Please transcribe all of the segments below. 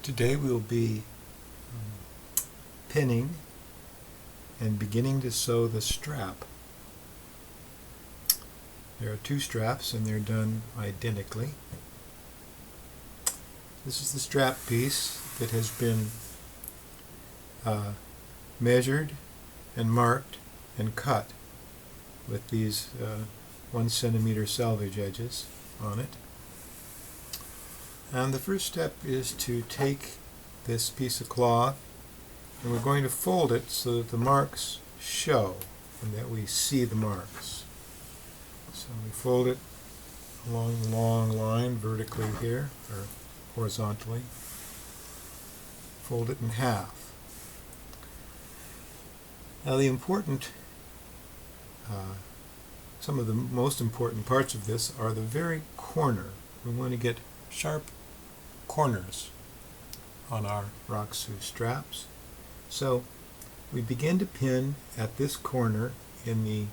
Today we'll be pinning and beginning to sew the strap. There are two straps and they're done identically. This is the strap piece that has been measured and marked and cut with these 1 centimeter selvage edges on it. And the first step is to take this piece of cloth and we're going to fold it so that the marks show and that we see the marks. So we fold it along the long line vertically here, or horizontally. Fold it in half. Now some of the most important parts of this are the very corner. We want to get sharp corners on our Roxu straps. So we begin to pin at this corner in the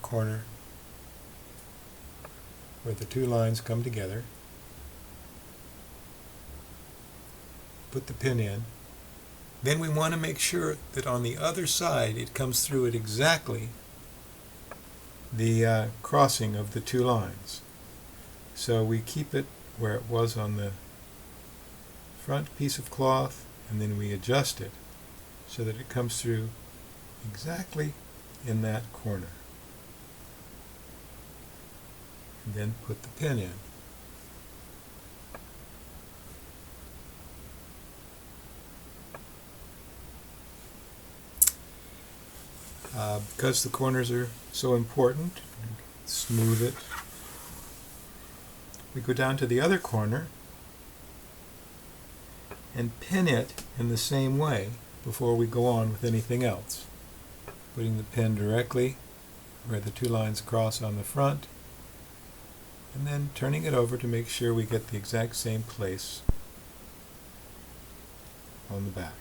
corner where the two lines come together. Put the pin in. Then we want to make sure that on the other side it comes through at exactly the crossing of the two lines. So we keep it where it was on the front piece of cloth, and then we adjust it so that it comes through exactly in that corner. And then put the pin in. Because the corners are so important, smooth it. We go down to the other corner and pin it in the same way before we go on with anything else. Putting the pin directly where the two lines cross on the front, and then turning it over to make sure we get the exact same place on the back.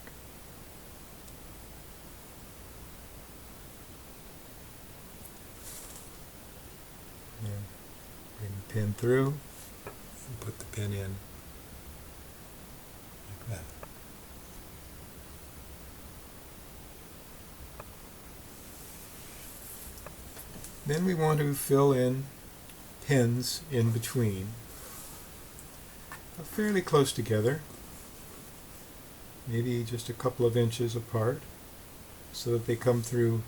And bring the pin through and put the pin in like that. Then we want to fill in pins in between, fairly close together, maybe just a couple of inches apart, so that they come through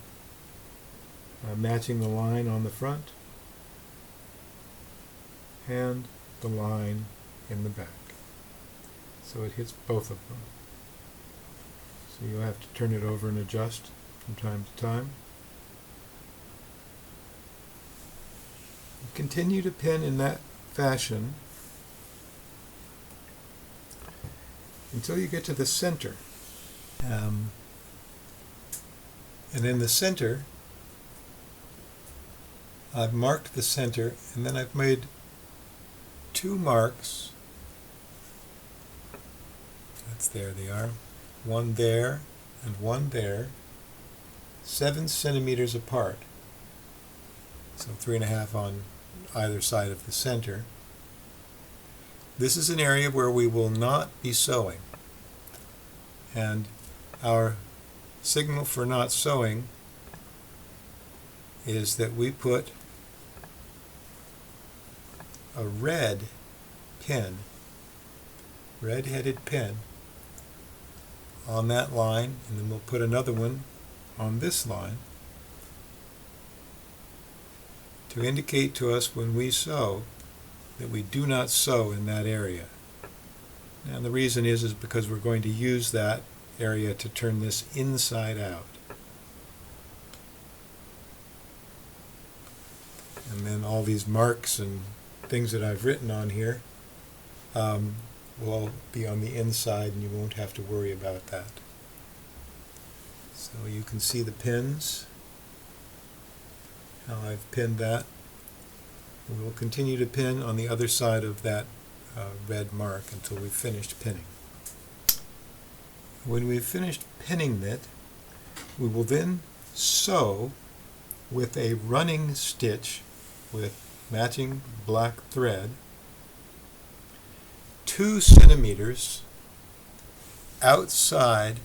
matching the line on the front and the line in the back. So it hits both of them. So you'll have to turn it over and adjust from time to time. Continue to pin in that fashion until you get to the center. And in the center, I've marked the center, and then I've made two marks. There they are. One there and one there, 7 centimeters apart. So 3.5 on either side of the center. This is an area where we will not be sewing. And our signal for not sewing is that we put a red pin, red-headed pin, on that line, and then we'll put another one on this line to indicate to us when we sew that we do not sew in that area. And the reason is because we're going to use that area to turn this inside out. And then all these marks and things that I've written on here will all be on the inside, and you won't have to worry about that. So you can see the pins, how I've pinned that. We will continue to pin on the other side of that red mark until we've finished pinning. When we've finished pinning it, we will then sew with a running stitch with matching black thread 2 centimeters outside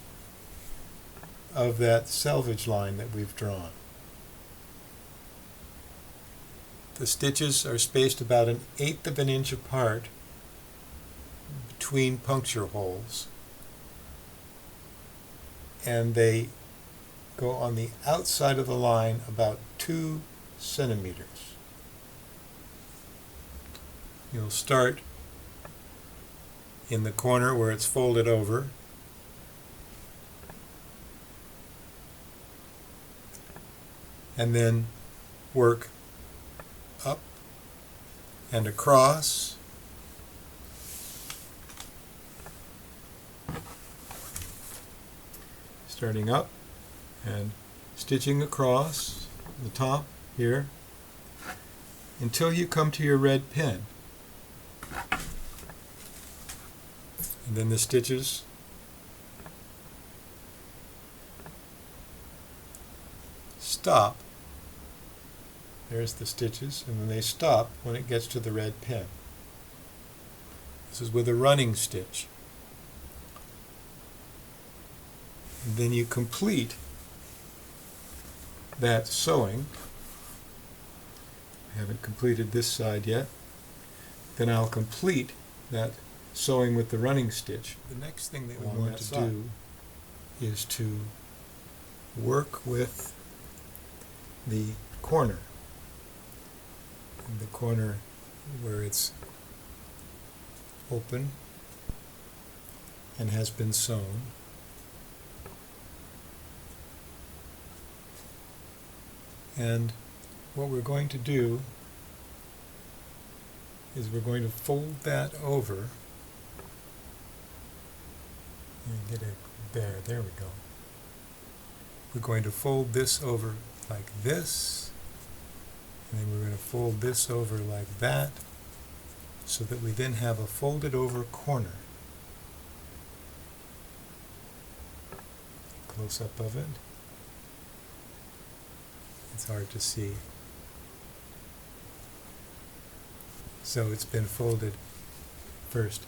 of that selvage line that we've drawn. The stitches are spaced about 1/8 of an inch apart between puncture holes, and they go on the outside of the line about 2 centimeters. You'll start in the corner where it's folded over, and then work up and across, starting up and stitching across the top here until you come to your red pin. And then the stitches stop. There's the stitches, and then they stop when it gets to the red pin. This is with a running stitch. And then you complete that sewing. I haven't completed this side yet. Then I'll complete that sewing with the running stitch. The next thing that we want to do is to work with the corner. In the corner where it's open and has been sewn. And what we're going to do is we're going to fold that over. And get it there we go. We're going to fold this over like this, and then we're going to fold this over like that, so that we then have a folded over corner. Close up of it. It's hard to see. So it's been folded first.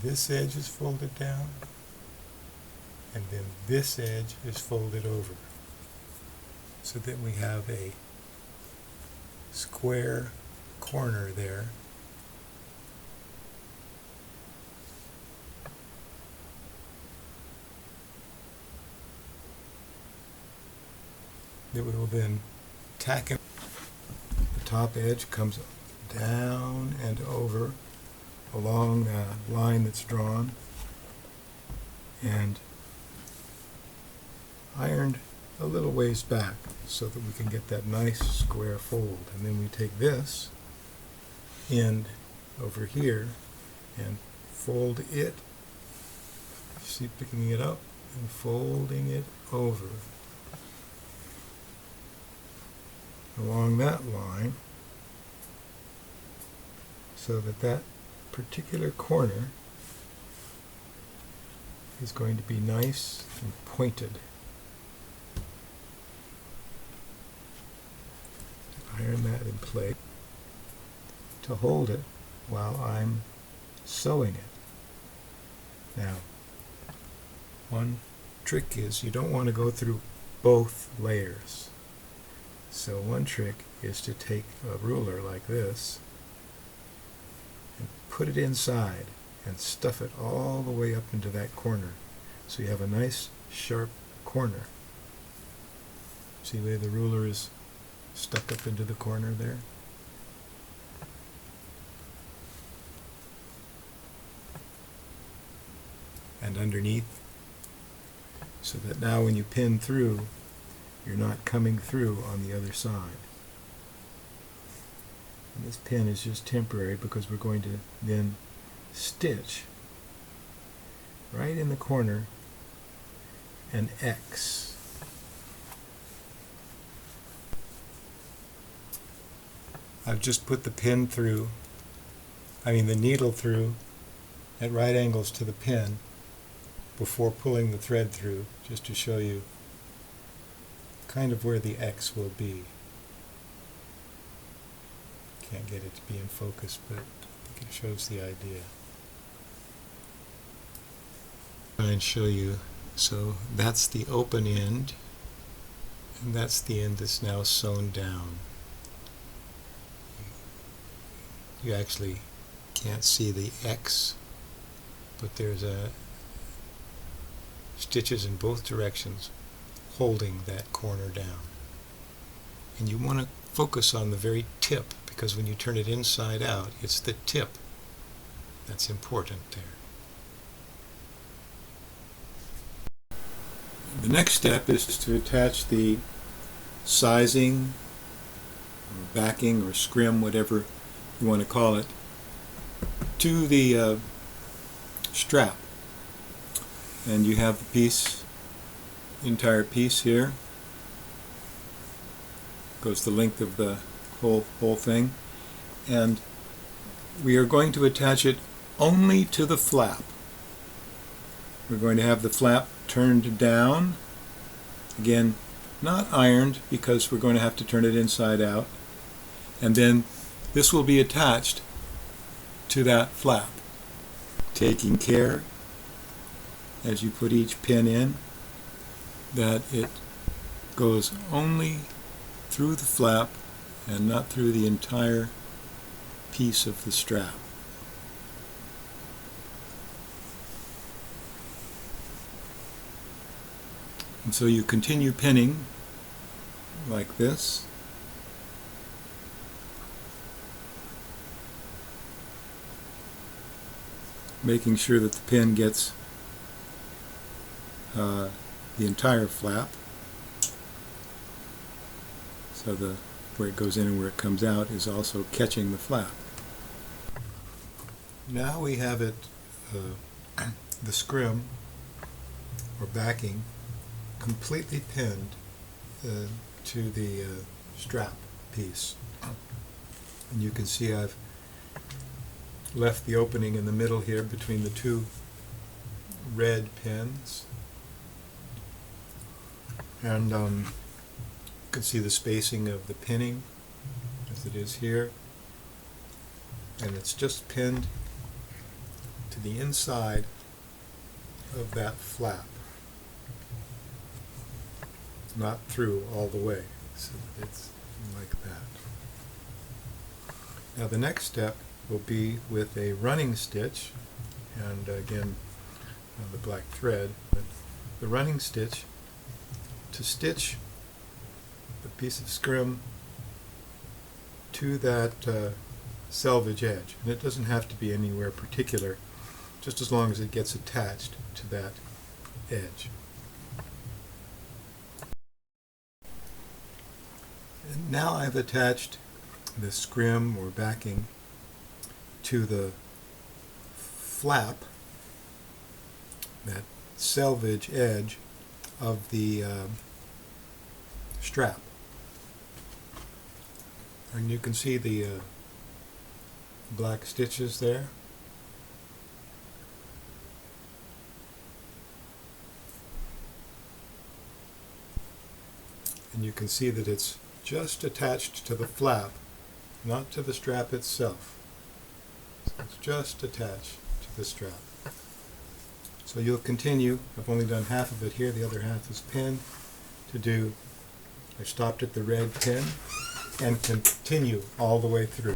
This edge is folded down, and then this edge is folded over, so that we have a square corner there. That we will then tack in. The top edge comes down and over along the line that's drawn and ironed a little ways back so that we can get that nice square fold. And then we take this end over here and fold it. See, picking it up and folding it over along that line, so that that particular corner is going to be nice and pointed. Iron that in place to hold it while I'm sewing it. Now, one trick is you don't want to go through both layers. So one trick is to take a ruler like this and put it inside and stuff it all the way up into that corner, so you have a nice sharp corner. See the way the ruler is stuck up into the corner there? And underneath, so that now when you pin through, you're not coming through on the other side. And this pin is just temporary because we're going to then stitch right in the corner an X. I've just put the pin through, the needle through at right angles to the pin before pulling the thread through, just to show you kind of where the X will be. Can't get it to be in focus, but I think it shows the idea. Try and show you. So that's the open end, and that's the end that's now sewn down. You actually can't see the X, but there's stitches in both directions holding that corner down. And you want to focus on the very tip, because when you turn it inside out, it's the tip that's important there. The next step is to attach the sizing, or backing, or scrim, whatever you want to call it, to the strap. And you have the piece, the entire piece here. Goes the length of the whole thing. And we are going to attach it only to the flap. We're going to have the flap turned down. Again, not ironed, because we're going to have to turn it inside out. And then this will be attached to that flap, taking care, as you put each pin in, that it goes only through the flap and not through the entire piece of the strap. And so you continue pinning like this. Making sure that the pin gets the entire flap. So where it goes in and where it comes out is also catching the flap. Now we have it, the scrim or backing, completely pinned to the strap piece. And you can see I've left the opening in the middle here between the two red pins. And you can see the spacing of the pinning as it is here. And it's just pinned to the inside of that flap, not through all the way, so that it's like that. Now the next step will be with a running stitch, and again the black thread, but the running stitch to stitch the piece of scrim to that selvage edge. And it doesn't have to be anywhere particular, just as long as it gets attached to that edge. And now I've attached the scrim or backing to the flap, that selvage edge of the strap. And you can see the black stitches there. And you can see that it's just attached to the flap, not to the strap itself. So it's just attached to the strap. So you'll continue. I've only done half of it here, the other half is pinned. I stopped at the red pin and continue all the way through.